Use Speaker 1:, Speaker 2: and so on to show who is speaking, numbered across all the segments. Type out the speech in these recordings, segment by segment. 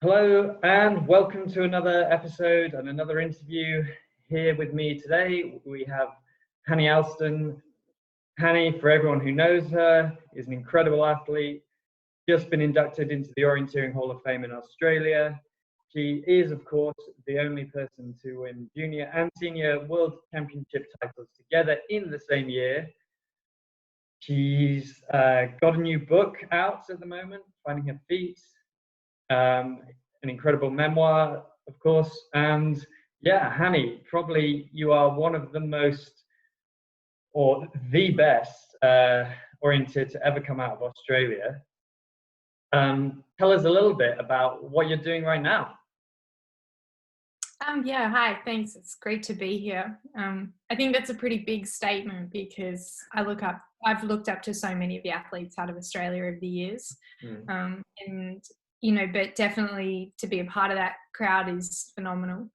Speaker 1: Hello and welcome to another episode and another interview. Here with me today we have Hanny Allston. Hanny, for everyone who knows her, is an incredible athlete, just been inducted into the Orienteering Hall of Fame in Australia. She is, of course, the only person to win junior and senior world championship titles together in the same year. She's got a new book out at the moment, Finding Her Feet. An incredible memoir, of course, and yeah, Hanny, probably you are one of the most, or the best, oriented to ever come out of Australia. Tell us a little bit about what you're doing right now.
Speaker 2: Yeah, hi, thanks. It's great to be here. I think that's a pretty big statement because I've looked up to so many of the athletes out of Australia over the years. And, but definitely to be a part of that crowd is phenomenal.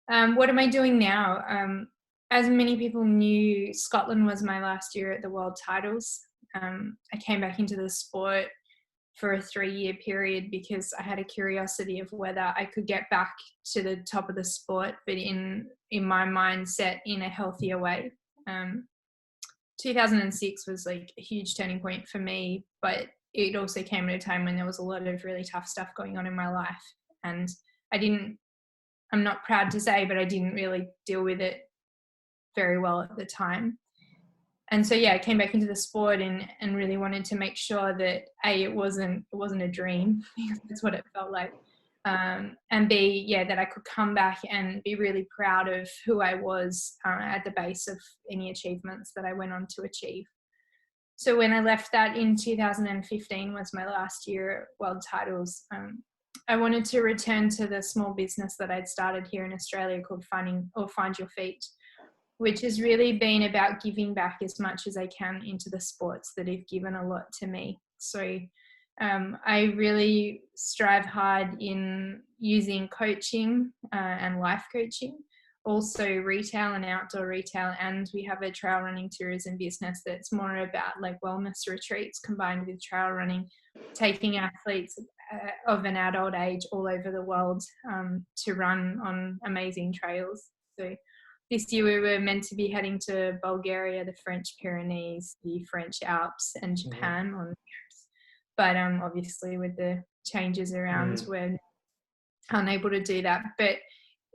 Speaker 2: What am I doing now? As many people knew, Scotland was my last year at the World Titles. I came back into the sport for a 3-year period because I had a curiosity of whether I could get back to the top of the sport, but in my mindset in a healthier way. 2006 was like a huge turning point for me, but it also came at a time when there was a lot of really tough stuff going on in my life. And I'm not proud to say, but I didn't really deal with it very well at the time. And so, yeah, I came back into the sport and really wanted to make sure that A, it wasn't a dream, because that's what it felt like. And B, yeah, that I could come back and be really proud of who I was at the base of any achievements that I went on to achieve. So when I left that in 2015 was my last year at World Titles. I wanted to return to the small business that I'd started here in Australia called Find Your Feet, which has really been about giving back as much as I can into the sports that have given a lot to me. So I really strive hard in using coaching and life coaching, also retail and outdoor retail, and we have a trail running tourism business that's more about like wellness retreats combined with trail running, taking athletes of an adult age all over the world to run on amazing trails. So this year we were meant to be heading to Bulgaria, the French Pyrenees, the French Alps, and Japan on trips. But obviously with the changes around, we're unable to do that. But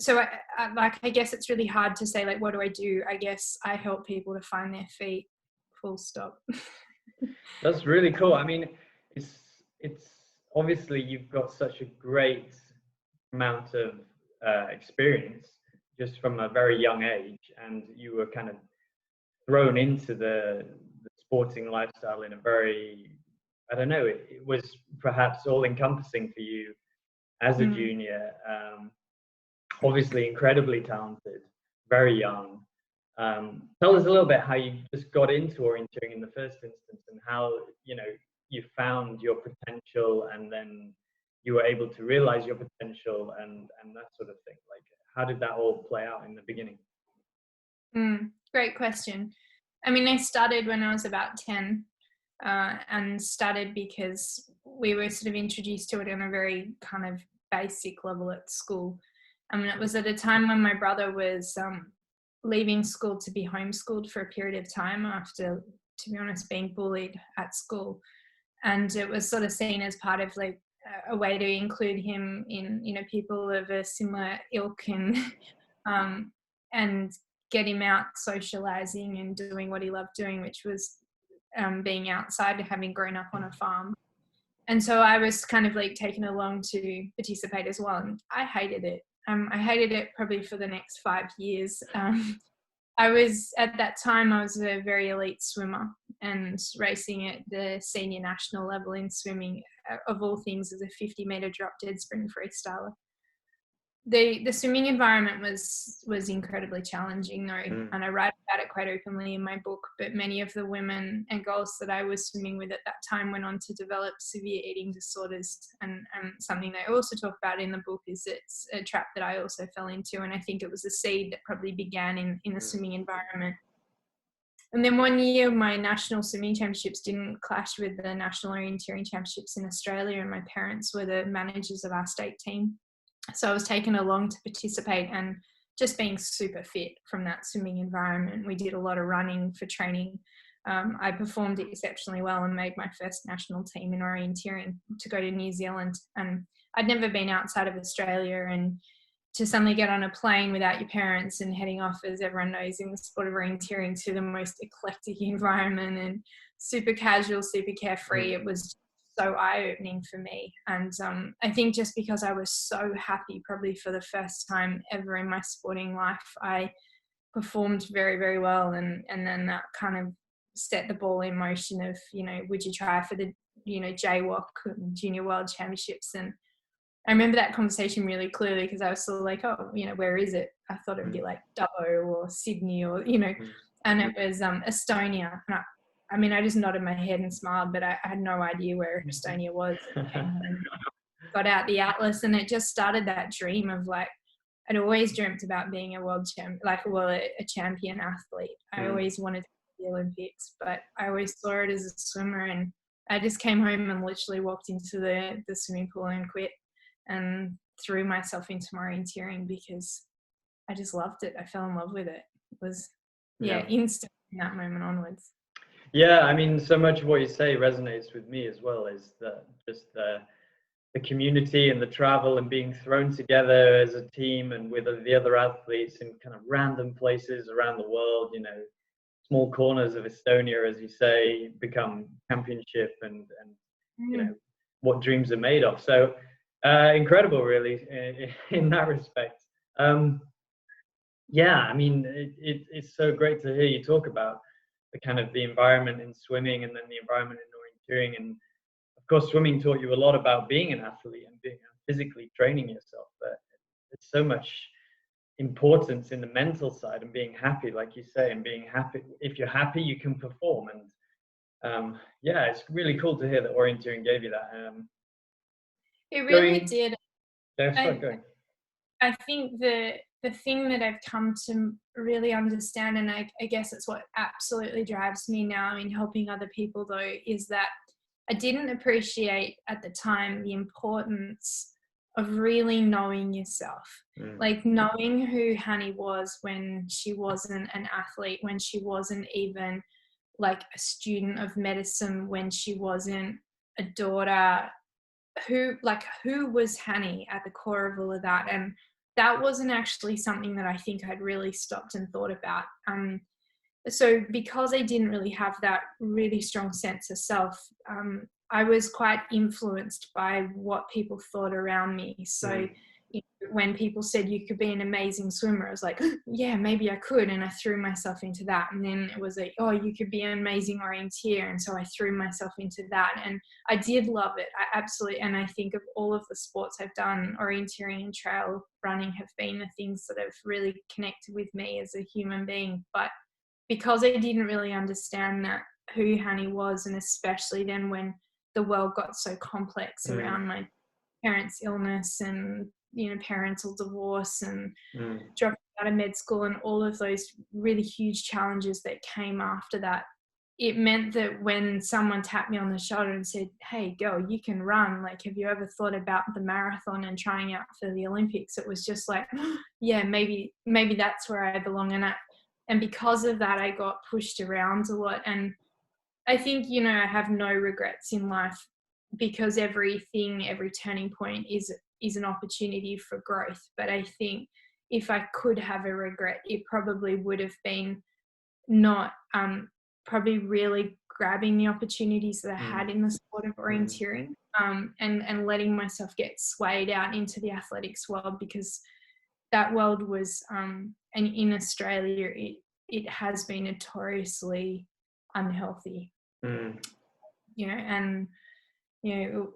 Speaker 2: so I guess it's really hard to say, like, what do I do? I guess I help people to find their feet, full stop.
Speaker 1: That's really cool. I mean, it's obviously you've got such a great amount of experience just from a very young age, and you were kind of thrown into the sporting lifestyle in a very, I don't know, it was perhaps all encompassing for you as a junior. Obviously incredibly talented, very young. Tell us a little bit how you just got into orienteering in the first instance, and how you found your potential, and then you were able to realize your potential and that sort of thing. Like, how did that all play out in the beginning?
Speaker 2: Great question. I mean, I started when I was about 10 and started because we were sort of introduced to it on a very kind of basic level at school. I mean, it was at a time when my brother was leaving school to be homeschooled for a period of time after, to be honest, being bullied at school. And it was sort of seen as part of like a way to include him in, people of a similar ilk and get him out socializing and doing what he loved doing, which was being outside, having grown up on a farm. And so I was kind of like taken along to participate as well. And I hated it. I hated it probably for the next 5 years. At that time, I was a very elite swimmer and racing at the senior national level in swimming, of all things, as a 50-meter drop dead sprint freestyler. The swimming environment was incredibly challenging though, and I write about it quite openly in my book, but many of the women and girls that I was swimming with at that time went on to develop severe eating disorders, and something that I also talk about in the book is it's a trap that I also fell into, and I think it was a seed that probably began in the swimming environment. And then one year, my national swimming championships didn't clash with the national orienteering championships in Australia, and my parents were the managers of our state team. So I was taken along to participate, and just being super fit from that swimming environment. We did a lot of running for training. I performed exceptionally well and made my first national team in orienteering to go to New Zealand. And I'd never been outside of Australia, and to suddenly get on a plane without your parents and heading off, as everyone knows in the sport of orienteering, to the most eclectic environment and super casual, super carefree, it was so eye-opening for me. And I think just because I was so happy, probably for the first time ever in my sporting life, I performed very, very well. And then that kind of set the ball in motion of, would you try for the, JWOC Junior World Championships? And I remember that conversation really clearly, because I was sort of like, oh, where is it? I thought it would be like Dubbo or Sydney or, and it was Estonia. And I just nodded my head and smiled, but I had no idea where Estonia was. Came home, got out the atlas, and it just started that dream of like, I'd always dreamt about being a world champion, a champion athlete. I always wanted to do the Olympics, but I always saw it as a swimmer. And I just came home and literally walked into the swimming pool and quit, and threw myself into orienteering because I just loved it. I fell in love with it. It was, instant from that moment onwards.
Speaker 1: Yeah, so much of what you say resonates with me as well, is that just the community and the travel and being thrown together as a team and with the other athletes in kind of random places around the world, small corners of Estonia, as you say, become championship and what dreams are made of. So incredible, really, in that respect. It's so great to hear you talk about the kind of the environment in swimming and then the environment in orienteering. And of course, swimming taught you a lot about being an athlete and being physically training yourself, but there's so much importance in the mental side and being happy, like you say, and being happy. If you're happy, you can perform. And it's really cool to hear that orienteering gave you that.
Speaker 2: It really did.
Speaker 1: I
Speaker 2: think the thing that I've come to really understand, and I guess it's what absolutely drives me now in helping other people though, is that I didn't appreciate at the time the importance of really knowing yourself. Like knowing who Hanny was when she wasn't an athlete, when she wasn't even like a student of medicine, when she wasn't a daughter. Who was Hanny at the core of all of that? And that wasn't actually something that I think I'd really stopped and thought about. So because I didn't really have that really strong sense of self, I was quite influenced by what people thought around me. So when people said you could be an amazing swimmer, I was like, yeah, maybe I could. And I threw myself into that. And then it was like, oh, you could be an amazing orienteer. And so I threw myself into that. And I did love it. I absolutely, and I think of all of the sports I've done, orienteering and trail running have been the things that have really connected with me as a human being. But because I didn't really understand that, who Hanny was, and especially then when the world got so complex around my parents' illness and parental divorce and dropping out of med school and all of those really huge challenges that came after that, it meant that when someone tapped me on the shoulder and said, hey girl, you can run, like, have you ever thought about the marathon and trying out for the Olympics? It was just like, yeah, maybe that's where I belong. And because of that, I got pushed around a lot. And I think, I have no regrets in life, because every turning point is an opportunity for growth. But I think if I could have a regret, it probably would have been not probably really grabbing the opportunities that I had in the sport of orienteering, and letting myself get swayed out into the athletics world, because that world was, and in Australia, it has been notoriously unhealthy. And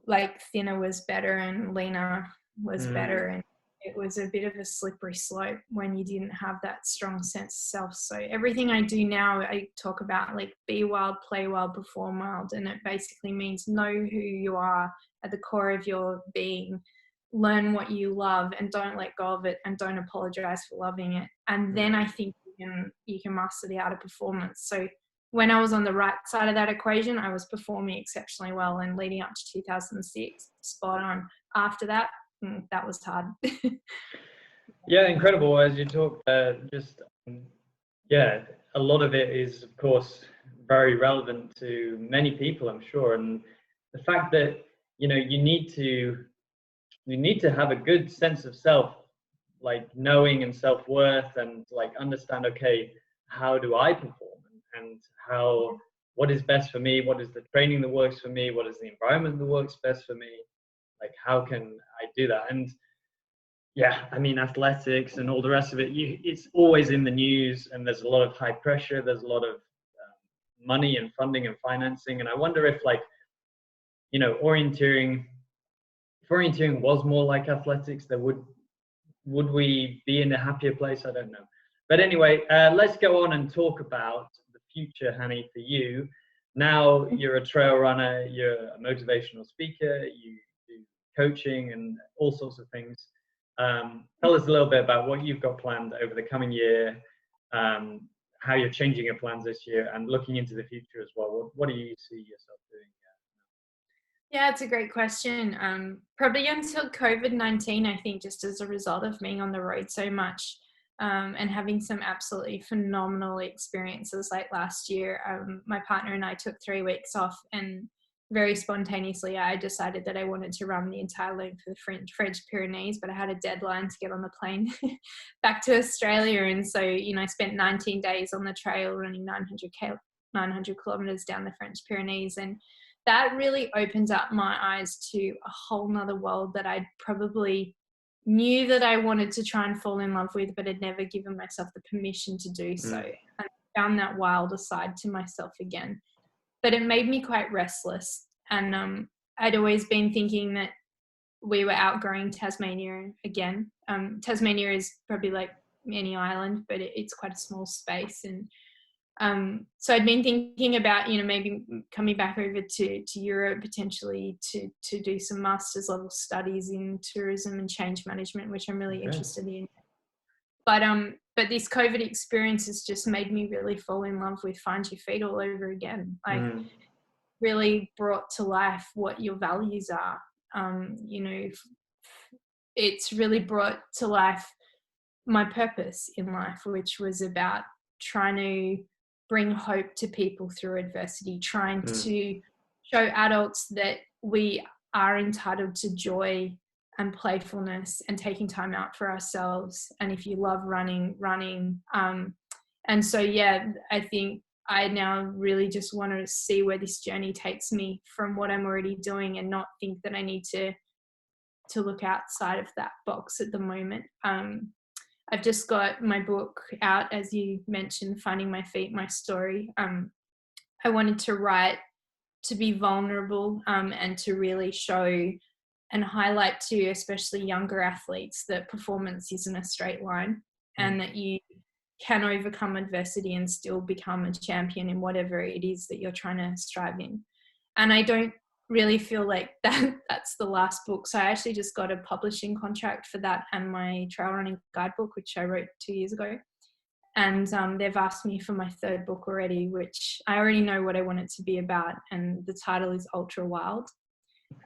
Speaker 2: like thinner was better and leaner was better, and it was a bit of a slippery slope when you didn't have that strong sense of self. So everything I do now, I talk about like be wild, play wild, perform wild, and it basically means know who you are at the core of your being, learn what you love, and don't let go of it, and don't apologize for loving it. And then I think you can master the art of performance. So when I was on the right side of that equation, I was performing exceptionally well, and leading up to 2006, spot on. After that, that was hard.
Speaker 1: Yeah, incredible. As you talk, yeah, a lot of it is, of course, very relevant to many people, I'm sure. And the fact that, you know, you need to have a good sense of self, like knowing and self-worth, and like understand, okay, how do I perform, and what is best for me? What is the training that works for me? What is the environment that works best for me? Like, how can I do that? And yeah, I mean, athletics and all the rest of it, it's always in the news, and there's a lot of high pressure. There's a lot of money and funding and financing. And I wonder if, like, you know, if orienteering was more like athletics, there would we be in a happier place? I don't know. But anyway, let's go on and talk about the future, Hanny, for you. Now you're a trail runner, you're a motivational speaker, you do coaching and all sorts of things. Tell us a little bit about what you've got planned over the coming year, how you're changing your plans this year, and looking into the future as well. What do you see yourself doing?
Speaker 2: Yeah, it's a great question. Probably until COVID-19, I think, just as a result of being on the road so much, and having some absolutely phenomenal experiences like last year. My partner and I took 3 weeks off, and very spontaneously, I decided that I wanted to run the entire length of the French Pyrenees, but I had a deadline to get on the plane back to Australia. And so, you know, I spent 19 days on the trail running 900 kilometers down the French Pyrenees. And that really opened up my eyes to a whole nother world that I probably knew that I wanted to try and fall in love with, but had never given myself the permission to do so. And I found that wilder side to myself again. But it made me quite restless. And I'd always been thinking that we were outgrowing Tasmania again. Tasmania is probably like any island, but it's quite a small space. And so I'd been thinking about, you know, maybe coming back over to Europe potentially to do some master's level studies in tourism and change management, which I'm really interested in. But this COVID experience has just made me really fall in love with Find Your Feet all over again. Like, really brought to life what your values are. You know, it's really brought to life my purpose in life, which was about trying to bring hope to people through adversity, trying to show adults that we are entitled to joy and playfulness and taking time out for ourselves. And if you love running. And so, yeah, I think I now really just want to see where this journey takes me from what I'm already doing, and not think that I need to look outside of that box at the moment. I've just got my book out, as you mentioned, Finding My Feet, My Story. I wanted to write to be vulnerable, and to really show and highlight to especially younger athletes that performance isn't a straight line, and that you can overcome adversity and still become a champion in whatever it is that you're trying to strive in. And I don't really feel like that's the last book. So I actually just got a publishing contract for that and my trail running guidebook, which I wrote 2 years ago. And they've asked me for my 3rd book already, which I already know what I want it to be about. And the title is Ultra Wild.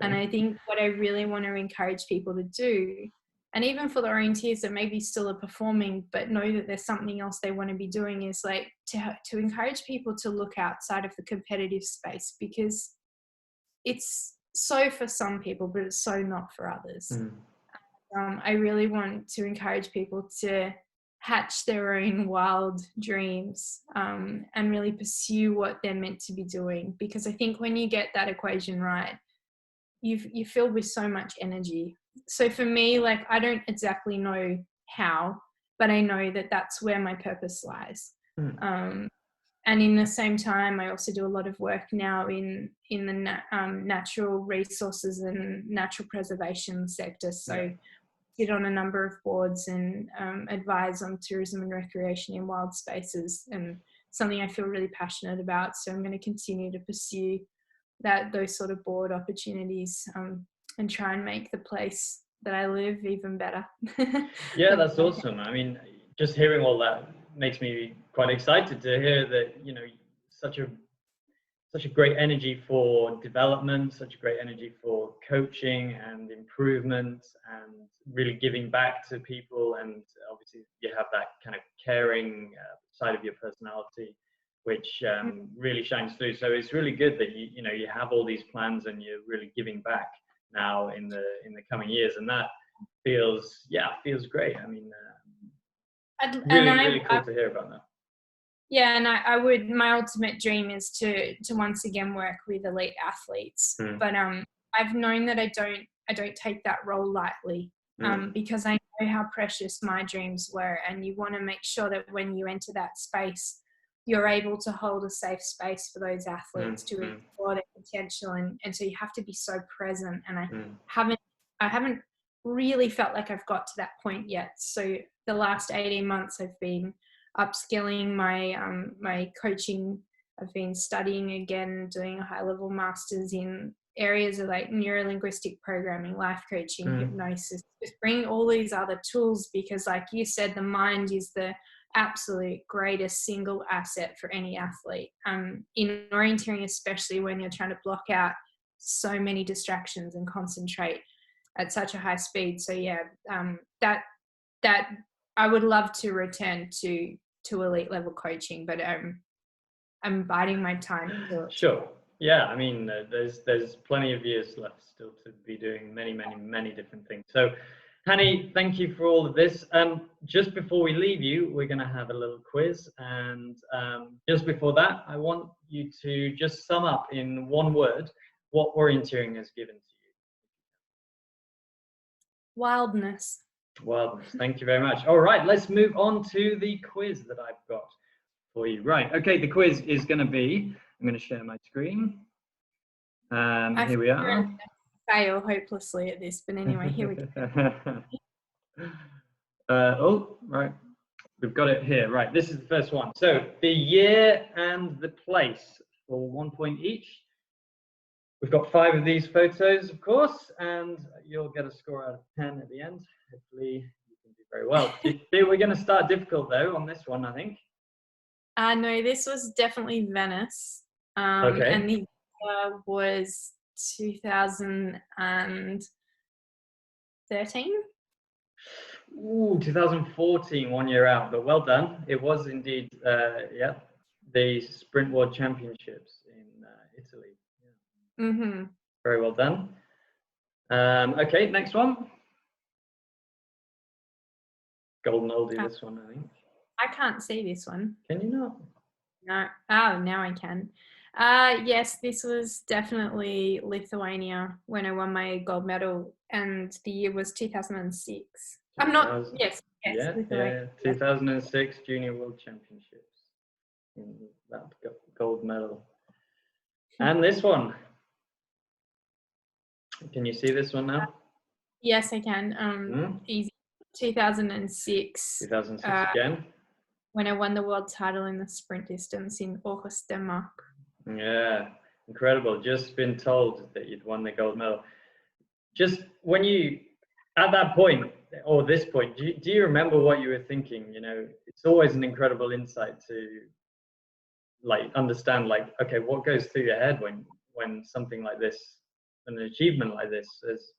Speaker 2: And I think what I really want to encourage people to do, and even for the orienteers that maybe still are performing but know that there's something else they want to be doing, is like to encourage people to look outside of the competitive space, because it's so for some people, but it's so not for others. I really want to encourage people to hatch their own wild dreams, and really pursue what they're meant to be doing. Because I think when you get that equation right, you filled with so much energy. So for me, like, I don't exactly know how, but I know that that's where my purpose lies. And in the same time, I also do a lot of work now in the natural resources and natural preservation sector. So sit on a number of boards and advise on tourism and recreation in wild spaces, and something I feel really passionate about. So I'm going to continue to pursue those sort of board opportunities, and try and make the place that I live even better.
Speaker 1: Yeah, that's awesome. I mean, just hearing all that makes me quite excited to hear that, you know, such a great energy for development, such a great energy for coaching and improvement and really giving back to people. And obviously you have that kind of caring side of your personality, which really shines through. So it's really good that you have all these plans and you're really giving back now in the coming years, and that feels great. I mean, really cool to hear about that.
Speaker 2: Yeah, and I would, my ultimate dream is to once again work with elite athletes. But I've known that I don't take that role lightly, because I know how precious my dreams were, and you want to make sure that when you enter that space, you're able to hold a safe space for those athletes to explore their potential, and so you have to be so present. And I haven't really felt like I've got to that point yet. So the last 18 months I've been upskilling my coaching. I've been studying again, doing a high-level master's in areas of like neuro-linguistic programming, life coaching, hypnosis, just bringing all these other tools, because like you said, the mind is the absolute greatest single asset for any athlete. In orienteering, especially when you're trying to block out so many distractions and concentrate at such a high speed. So yeah, that I would love to return to elite level coaching, but I'm biding my time.
Speaker 1: Sure. Yeah, I mean, there's plenty of years left still to be doing many different things. So, Hanny, thank you for all of this. Just before we leave you, we're going to have a little quiz, and just before that, I want you to just sum up in one word what orienteering has given to you.
Speaker 2: Wildness.
Speaker 1: Wildness. Thank you very much. All right, let's move on to the quiz that I've got for you. Right. Okay, the quiz is going to be, I'm going to share my screen. Here we are.
Speaker 2: Fail hopelessly at this, but anyway, here we go.
Speaker 1: Oh, right. We've got it here. Right. This is the first one. So the year and the place for 1 point each. We've got 5 of these photos, of course, and you'll get a score out of 10 at the end. Hopefully you can do very well. We're going to start difficult though on this one, I think.
Speaker 2: No, this was definitely Venice.
Speaker 1: Okay.
Speaker 2: And the year was 2013.
Speaker 1: Ooh, 2014, 1 year out, but well done. It was indeed, the Sprint World Championships in Italy. Yeah. Very well done. Okay, next one. Golden oldie, this one, I think.
Speaker 2: I can't see this one.
Speaker 1: Can you not?
Speaker 2: No. Oh, now I can. Yes, this was definitely Lithuania when I won my gold medal, and the year was 2006. I'm not. Yes.
Speaker 1: Yeah. 2006 Junior World Championships. That gold medal. And this one. Can you see this one now?
Speaker 2: Yes, I can. Easy. 2006.
Speaker 1: 2006 again.
Speaker 2: When I won the world title in the sprint distance in Aarhus, Denmark.
Speaker 1: Yeah, incredible. Just been told that you'd won the gold medal. Just when you, at that point, or this point, do you remember what you were thinking? You know, it's always an incredible insight to like understand, like, okay, what goes through your head when something like this, an achievement like this is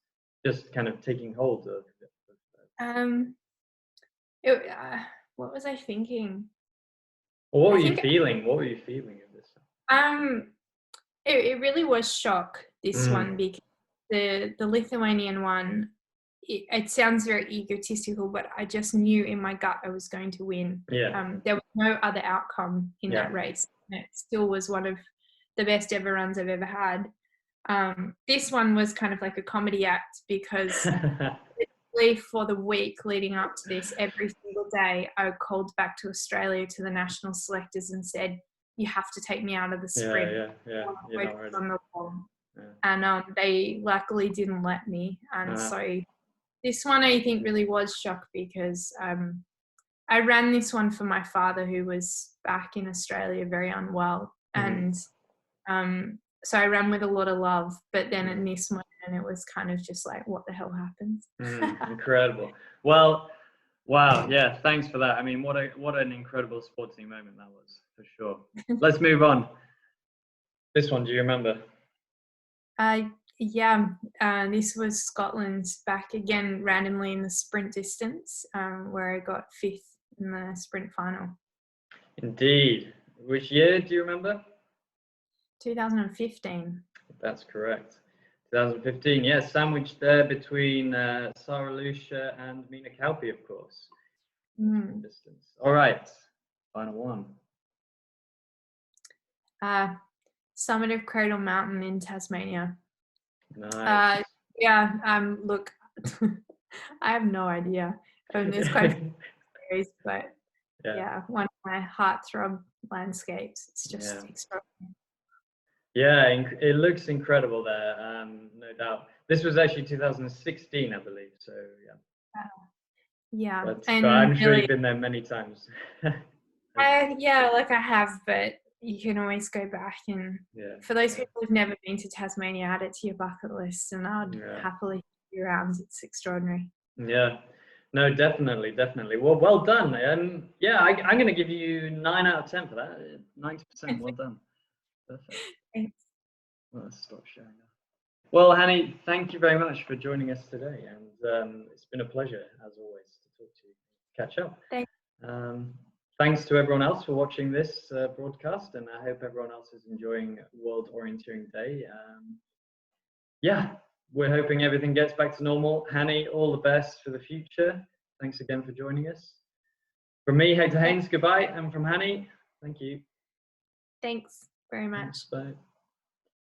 Speaker 1: just kind of taking hold of
Speaker 2: what was I thinking?
Speaker 1: Or what were you feeling? What were you feeling at this time?
Speaker 2: It really was shock, this one, because the Lithuanian one, it sounds very egotistical, but I just knew in my gut I was going to win.
Speaker 1: Yeah.
Speaker 2: There was no other outcome in that race. And it still was one of the best ever runs I've ever had. This one was kind of like a comedy act, because for the week leading up to this, every single day I called back to Australia to the national selectors and said, you have to take me out of the sprint. And they luckily didn't let me. And so this one I think really was shock, because I ran this one for my father, who was back in Australia very unwell. And so I ran with a lot of love, but then in this one, and it was kind of just like, what the hell happened?
Speaker 1: Incredible. Well, Wow, yeah, thanks for that. I mean, what an incredible sporting moment that was, for sure. Let's move on. This one, do you remember?
Speaker 2: Yeah, this was Scotland's back again randomly in the sprint distance, where I got 5th in the sprint final.
Speaker 1: Indeed. Which year do you remember?
Speaker 2: 2015.
Speaker 1: That's correct. 2015, yeah, sandwiched there between Sarah Lucia and Mina Kalpi, of course. Distance. All right, final one.
Speaker 2: Summit of Cradle Mountain in Tasmania.
Speaker 1: Nice.
Speaker 2: Yeah, look, I have no idea. I mean, there's quite a few stories, but yeah, one of my heartthrob landscapes. It's just extraordinary.
Speaker 1: Yeah, it looks incredible there, no doubt. This was actually 2016, I believe, so yeah.
Speaker 2: Yeah.
Speaker 1: But
Speaker 2: and
Speaker 1: I'm sure
Speaker 2: really,
Speaker 1: you've been there many times.
Speaker 2: yeah, like I have, but you can always go back. And for those people who've never been to Tasmania, add it to your bucket list, and I'd happily do rounds. It's extraordinary.
Speaker 1: Yeah. No, definitely. Well done. Yeah, I'm going to give you 9 out of 10 for that. 90%. Well done. Perfect.
Speaker 2: Thanks.
Speaker 1: Well, let's stop sharing now. Well, Hanny, thank you very much for joining us today, and it's been a pleasure, as always, to talk to you, catch up.
Speaker 2: Thanks.
Speaker 1: Thanks to everyone else for watching this broadcast, and I hope everyone else is enjoying World Orienteering Day. Yeah, we're hoping everything gets back to normal. Hanny, all the best for the future. Thanks again for joining us. From me, Hector Haynes, goodbye, and from Hanny, thank you.
Speaker 2: Thanks very much.
Speaker 1: Thanks, bye.